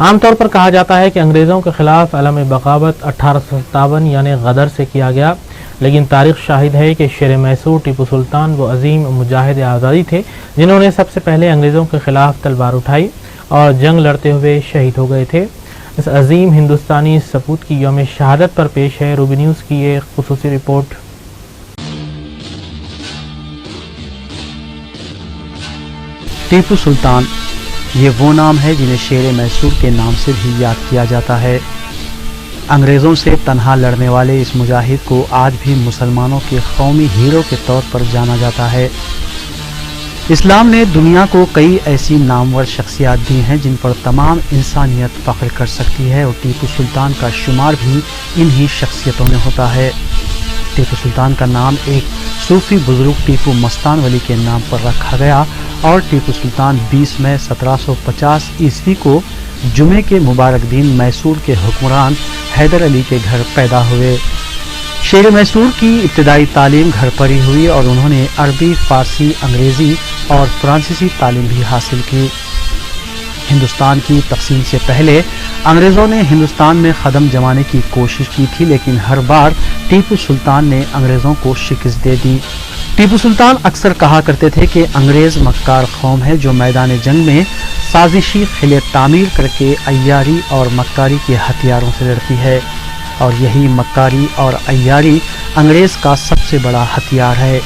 عام طور پر کہا جاتا ہے کہ انگریزوں کے خلاف علم بغاوت 1857 یعنی غدر سے کیا گیا، لیکن تاریخ شاہد ہے کہ شیر میسور ٹیپو سلطان وہ عظیم مجاہد آزادی تھے جنہوں نے سب سے پہلے انگریزوں کے خلاف تلوار اٹھائی اور جنگ لڑتے ہوئے شہید ہو گئے تھے۔ اس عظیم ہندوستانی سپوت کی یوم شہادت پر پیش ہے روبی نیوز کی ایک خصوصی رپورٹ۔ ٹیپو سلطان یہ وہ نام ہے جنہیں شیر میسور کے نام سے بھی یاد کیا جاتا ہے۔ انگریزوں سے تنہا لڑنے والے اس مجاہد کو آج بھی مسلمانوں کے قومی ہیرو کے طور پر جانا جاتا ہے۔ اسلام نے دنیا کو کئی ایسی نامور شخصیات دی ہیں جن پر تمام انسانیت فخر کر سکتی ہے، اور ٹیپو سلطان کا شمار بھی انہی شخصیتوں میں ہوتا ہے۔ ٹیپو سلطان کا نام ایک صوفی بزرگ ٹیپو مستان ولی کے نام پر رکھا گیا، اور ٹیپو سلطان 20 مئی 1750 عیسوی کو جمعے کے مبارک دن میسور کے حکمران حیدر علی کے گھر پیدا ہوئے۔ شیر میسور کی ابتدائی تعلیم گھر پر ہی ہوئی، اور انہوں نے عربی، فارسی، انگریزی اور فرانسیسی تعلیم بھی حاصل کی۔ ہندوستان کی تقسیم سے پہلے انگریزوں نے ہندوستان میں قدم جمانے کی کوشش کی تھی، لیکن ہر بار ٹیپو سلطان نے انگریزوں کو شکست دے دی۔ ٹیپو سلطان اکثر کہا کرتے تھے کہ انگریز مکار قوم ہے جو میدان جنگ میں سازشی قلعے تعمیر کر کے عیاری اور مکاری کے ہتھیاروں سے لڑتی ہے، اور یہی مکاری اور عیاری انگریز کا سب سے بڑا ہتھیار ہے۔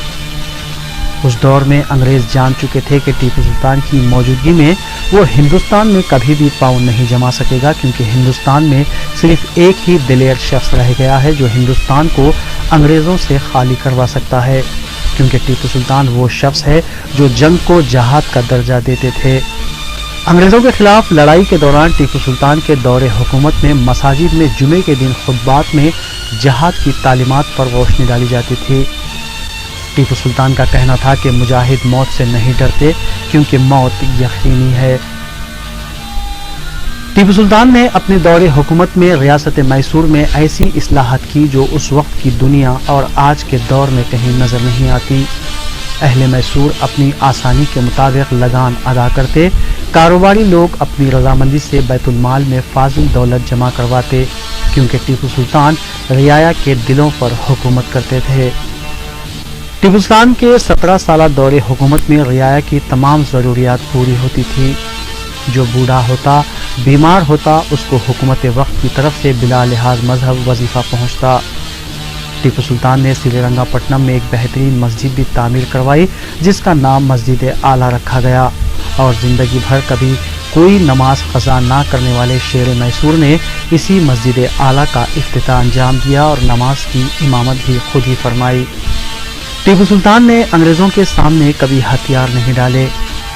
اس دور میں انگریز جان چکے تھے کہ ٹیپو سلطان کی موجودگی میں وہ ہندوستان میں کبھی بھی پاؤں نہیں جما سکے گا، کیونکہ ہندوستان میں صرف ایک ہی دلیر شخص رہ گیا ہے جو ہندوستان کو انگریزوں سے خالی کروا سکتا ہے، کیونکہ ٹیپو سلطان وہ شخص ہے جو جنگ کو جہاد کا درجہ دیتے تھے۔ انگریزوں کے خلاف لڑائی کے دوران ٹیپو سلطان کے دور حکومت میں مساجد میں جمعے کے دن خطبات میں جہاد کی تعلیمات پر روشنی ڈالی جاتی تھی۔ ٹیپو سلطان کا کہنا تھا کہ مجاہد موت سے نہیں ڈرتے کیونکہ موت یقینی ہے۔ ٹیپو سلطان نے اپنے دور حکومت میں ریاست میسور میں ایسی اصلاحات کی جو اس وقت کی دنیا اور آج کے دور میں کہیں نظر نہیں آتی۔ اہل میسور اپنی آسانی کے مطابق لگان ادا کرتے، کاروباری لوگ اپنی رضامندی سے بیت المال میں فاضل دولت جمع کرواتے، کیونکہ ٹیپو سلطان رعایا کے دلوں پر حکومت کرتے تھے۔ ٹیپو سلطان کے 17 سالہ دور حکومت میں رعایا کی تمام ضروریات پوری ہوتی تھی۔ جو بوڑھا ہوتا، بیمار ہوتا، اس کو حکومت وقت کی طرف سے بلا لحاظ مذہب وظیفہ پہنچتا۔ ٹیپو سلطان نے سری رنگا پٹنم میں ایک بہترین مسجد بھی تعمیر کروائی جس کا نام مسجد اعلیٰ رکھا گیا، اور زندگی بھر کبھی کوئی نماز قضا نہ کرنے والے شیر میسور نے اسی مسجد اعلیٰ کا افتتاح انجام دیا اور نماز کی امامت بھی خود ہی فرمائی۔ ٹیپو سلطان نے انگریزوں کے سامنے کبھی ہتھیار نہیں ڈالے۔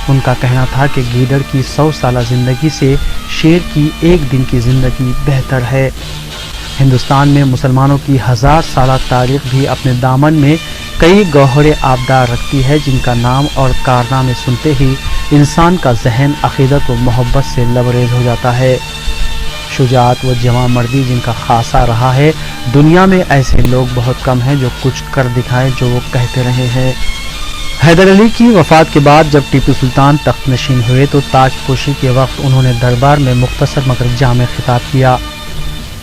ان کا کہنا تھا کہ گیدڑ کی 100 سالہ زندگی سے شیر کی ایک دن کی زندگی بہتر ہے۔ ہندوستان میں مسلمانوں کی 1000 سالہ تاریخ بھی اپنے دامن میں کئی گوہر آبدار رکھتی ہے جن کا نام اور کارنامے سنتے ہی انسان کا ذہن عقیدت و محبت سے لبریز ہو جاتا ہے۔ شجاعت و جواں مردی جن کا خاصہ رہا ہے، دنیا میں ایسے لوگ بہت کم ہیں جو کچھ کر دکھائیں جو وہ کہتے رہے ہیں۔ حیدر علی کی وفات کے بعد جب ٹیپو سلطان تخت نشین ہوئے تو تاج پوشی کے وقت انہوں نے دربار میں مختصر مگر جامع خطاب کیا۔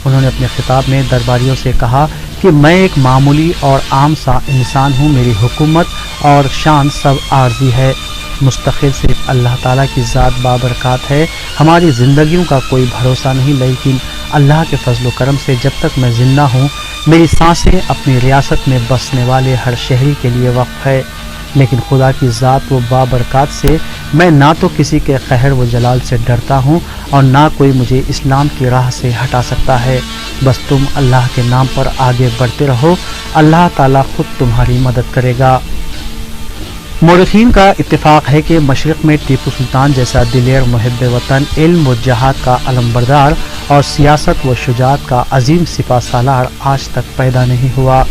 انہوں نے اپنے خطاب میں درباریوں سے کہا کہ میں ایک معمولی اور عام سا انسان ہوں، میری حکومت اور شان سب عارضی ہے، مستقل صرف اللہ تعالیٰ کی ذات بابرکات ہے، ہماری زندگیوں کا کوئی بھروسہ نہیں، لیکن اللہ کے فضل و کرم سے جب تک میں زندہ ہوں میری سانسیں اپنی ریاست میں بسنے والے ہر شہری کے لیے وقف ہے، لیکن خدا کی ذات و بابرکات سے میں نہ تو کسی کے قہر و جلال سے ڈرتا ہوں اور نہ کوئی مجھے اسلام کی راہ سے ہٹا سکتا ہے، بس تم اللہ کے نام پر آگے بڑھتے رہو، اللہ تعالیٰ خود تمہاری مدد کرے گا۔ مورخین کا اتفاق ہے کہ مشرق میں ٹیپو سلطان جیسا دلیر محب وطن، علم و جہاد کا علمبردار اور سیاست و شجاعت کا عظیم سپہ سالار آج تک پیدا نہیں ہوا۔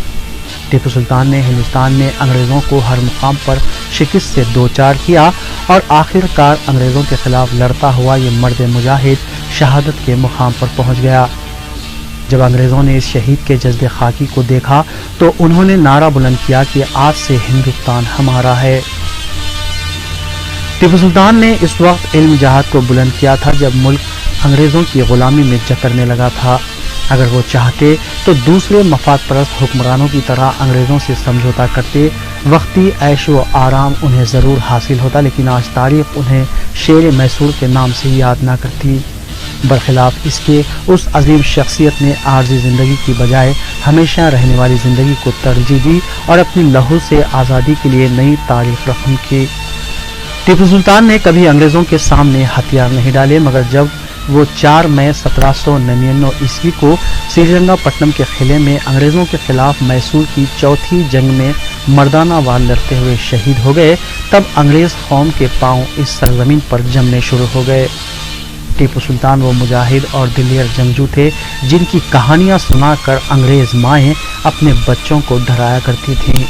ٹیپو سلطان نے ہندوستان میں انگریزوں کو ہر مقام پر شکست سے دوچار کیا اور آخر کار انگریزوں کے خلاف لڑتا ہوا یہ مرد مجاہد شہادت کے مقام پر پہنچ گیا۔ جب انگریزوں نے اس شہید کے جسد خاکی کو دیکھا تو انہوں نے نعرہ بلند کیا کہ آج سے ہندوستان ہمارا ہے۔ ٹیپو سلطان نے اس وقت علم جہاد کو بلند کیا تھا جب ملک انگریزوں کی غلامی میں جکڑنے لگا تھا۔ اگر وہ چاہتے تو دوسرے مفاد پرست حکمرانوں کی طرح انگریزوں سے سمجھوتا کرتے، وقتی عیش و آرام انہیں ضرور حاصل ہوتا، لیکن آج تاریخ انہیں شیر میسور کے نام سے یاد نہ کرتی۔ برخلاف اس کے اس عظیم شخصیت نے عارضی زندگی کی بجائے ہمیشہ رہنے والی زندگی کو ترجیح دی اور اپنی لہو سے آزادی کے لیے نئی تاریخ رقم کی۔ ٹیپو سلطان نے کبھی انگریزوں کے سامنے ہتھیار نہیں ڈالے، مگر جب وہ 4 مئی 1799 عیسوی کو سریرنگا پٹنم کے قلعے میں انگریزوں کے خلاف میسور کی چوتھی جنگ میں مردانہ وار لڑتے ہوئے شہید ہو گئے، تب انگریز قوم کے پاؤں اس سرزمین پر جمنے شروع ہو گئے۔ ٹیپو سلطان وہ مجاہد اور دلیر جنگجو تھے جن کی کہانیاں سنا کر انگریز مائیں اپنے بچوں کو ڈرایا کرتی تھیں۔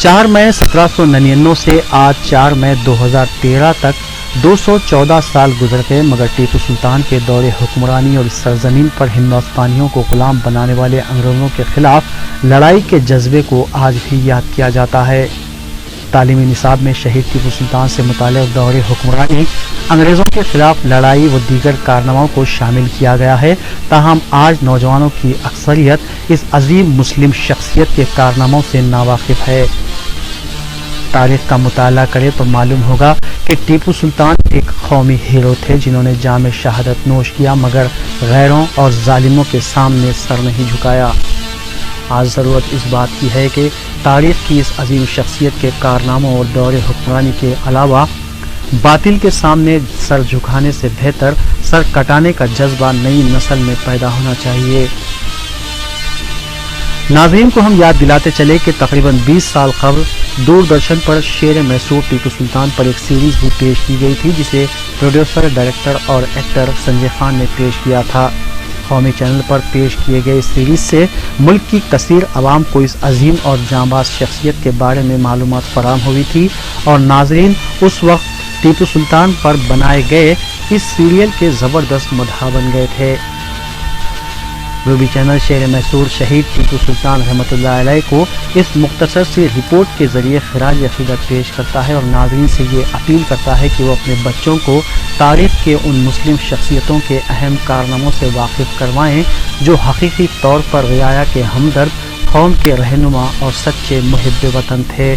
4 مئی 1799 سے آج 4 مئی 2013 تک 214 سال گزر گئے، مگر ٹیپو سلطان کے دور حکمرانی اور اس سرزمین پر ہندوستانیوں کو غلام بنانے والے انگریزوں کے خلاف لڑائی کے جذبے کو آج بھی یاد کیا جاتا ہے۔ تعلیمی نصاب میں شہید ٹیپو سلطان سے متعلق دور حکمرانی، انگریزوں کے خلاف لڑائی و دیگر کارناموں کو شامل کیا گیا ہے، تاہم آج نوجوانوں کی اکثریت اس عظیم مسلم شخصیت کے کارناموں سے ناواقف ہے۔ تاریخ کا مطالعہ کرے تو معلوم ہوگا کہ ٹیپو سلطان ایک قومی ہیرو تھے جنہوں نے جام شہادت نوش کیا، مگر غیروں اور ظالموں کے سامنے سر نہیں جھکایا۔ آج ضرورت اس بات کی ہے کہ تاریخ کی اس عظیم شخصیت کے کارناموں اور دور حکمرانی کے علاوہ باطل کے سامنے سر جھکانے سے بہتر سر کٹانے کا جذبہ نئی نسل میں پیدا ہونا چاہیے۔ ناظرین کو ہم یاد دلاتے چلے کہ تقریباً 20 سال قبل دوردرشن پر شیر میسور ٹیپو سلطان پر ایک سیریز بھی پیش کی گئی تھی، جسے پروڈیوسر، ڈائریکٹر اور ایکٹر سنجے خان نے پیش کیا تھا۔ قومی چینل پر پیش کیے گئے اس سیریز سے ملک کی کثیر عوام کو اس عظیم اور جانباز شخصیت کے بارے میں معلومات فراہم ہوئی تھی، اور ناظرین اس وقت ٹیپو سلطان پر بنائے گئے اس سیریل کے زبردست مداح بن گئے تھے۔ روبی چینل شیر میسور شہید ٹیپو سلطان رحمۃ اللہ علیہ کو اس مختصر سی رپورٹ کے ذریعے خراج عقیدت پیش کرتا ہے اور ناظرین سے یہ اپیل کرتا ہے کہ وہ اپنے بچوں کو تاریخ کے ان مسلم شخصیتوں کے اہم کارناموں سے واقف کروائیں جو حقیقی طور پر رعایا کے ہمدرد، قوم کے رہنما اور سچے محب وطن تھے۔